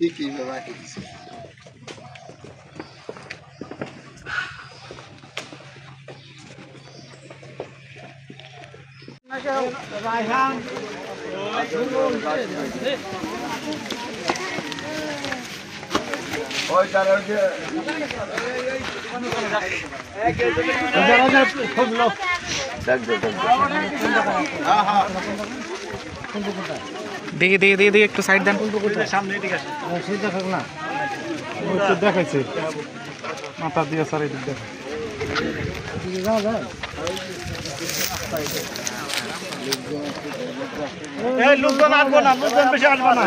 ঠিকই বাবা ঠিকই ওই তারা যে দেখি দেখি দেখি দেখি একটু সাইড দেন সামনে দিকে আসে সিধা থাক না একটু দেখাইছে মাথা দিয়ে স্যার এদিক দেখা এই লোকজন আসবো না লোকজন বেশি আসবো না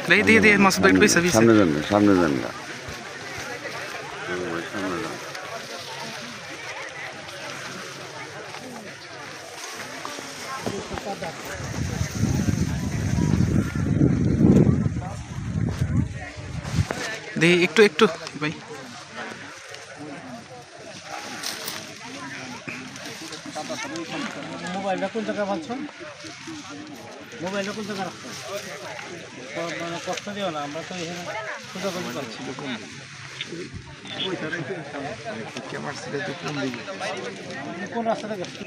দেখি দেখি দেখি মাসুদ একটু পিছে পিছে সামনে যান না সামনে যান না দেখি একটু একটু ভাই মোবাইলটা কোন জায়গায় পাচ্ছ মোবাইলটা কোন জায়গায় রাখছো মানে কষ্ট দিও না আমরা তো এখানে সোজা করে পাচ্ছি কোন রাস্তাটা গেছে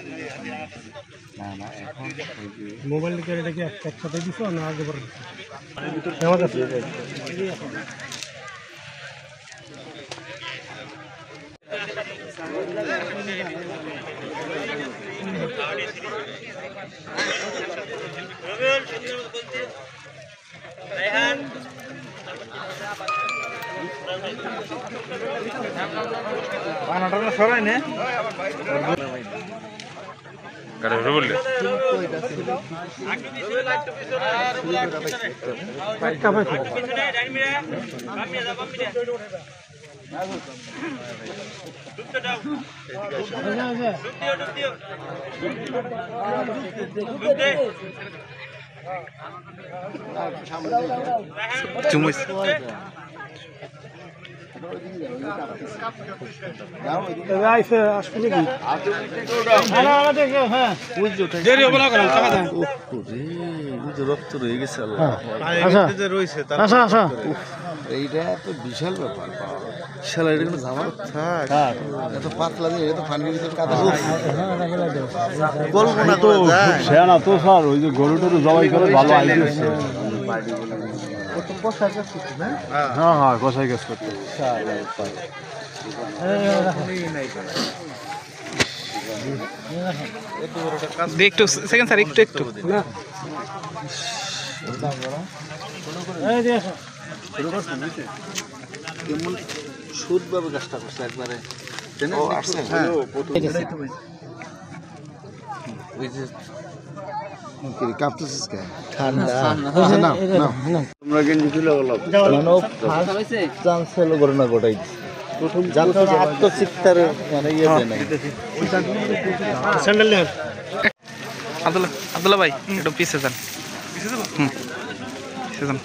মোবাইল লিখে এটা কি একসাথে দিছো না আগে পরে আমার কাছে সরাই নে বললে চুমুস আসলে কি হ্যাঁ দেরি হবে না রক্ত রয়ে গেছে আচ্ছা আচ্ছা এইটা তো বিশাল ব্যাপার শালা এটা কোনো ঝামেলা থাক এত পাতলা দিয়ে এটা তো ফানির ভিতরে কাদা কল্পনা করে যায় না তো স্যার ওই যে গরু টরু জবাই করে ভালো আইডিয়া কত কষাই কাজ করতে না হ্যাঁ হ্যাঁ কষাই কাজ করতে একটু সেকেন্ড স্যার একটু একটু কেমন সুদভাবে কাজটা করছে একবারে কাঁপতেছিস কে ঠান্ডা তোমরা গেঞ্জি খুলে বলো চান্সেল ঘটনা ঘটাই আত্মচিত্তার মানে ইয়ে নাই স্যান্ডেল নেন আব্দুল্লাহ আব্দুল্লাহ ভাই একটু পিছে যান হুম পিছে যান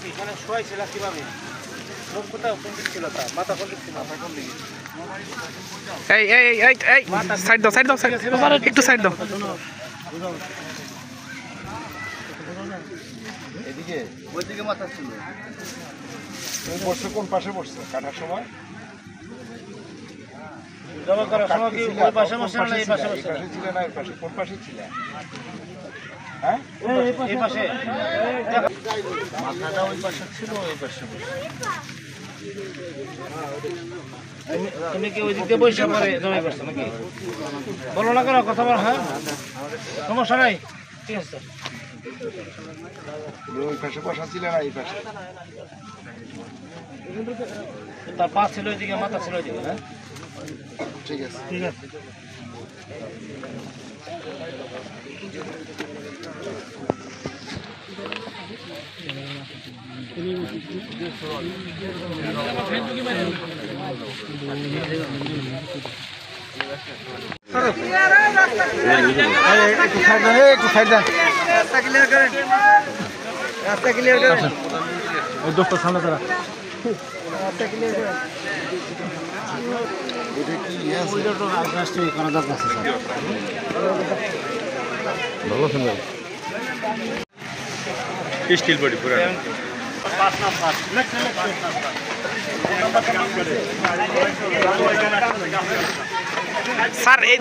এখানে শোয়াই ছিল কিভাবে লোক কোথাও কোন দিক ছিল তা মাথা কোন দিক ছিল মাথা কোন দিকে এই এই এই এই সাইড দাও সাইড দাও সাইড একটু সাইড দাও এদিকে ওইদিকে মাথা ছিল বসে কোন পাশে বসছে কাটার সময় জমা করার সময় কি ওই পাশে বসে না এই পাশে বসে ছিল না এই পাশে কোন পাশে ছিল হ্যাঁ এই পাশে মাথাটা ওই পাশে ছিল ওই পাশে তুমি কি ওই দিকে বসে পরে জমা করছো নাকি বলো না কেন কথা বল হ্যাঁ সমস্যা নাই ঠিক আছে ওই পাশে বসা ছিল না এই পাশে তার পা ছিল ওইদিকে, মাথা ছিল ওইদিকে, হ্যাঁ ঠিক আছে ঠিক আছে। একটু সাইড দেন, একটু সাইড দেন। ওই দোস্ত সামনে তারা এটা কি ইয়ে আছে? করা দরকার আছে স্যার। ভালো সুন্দর স্টিল বডি পুরো স্যার এই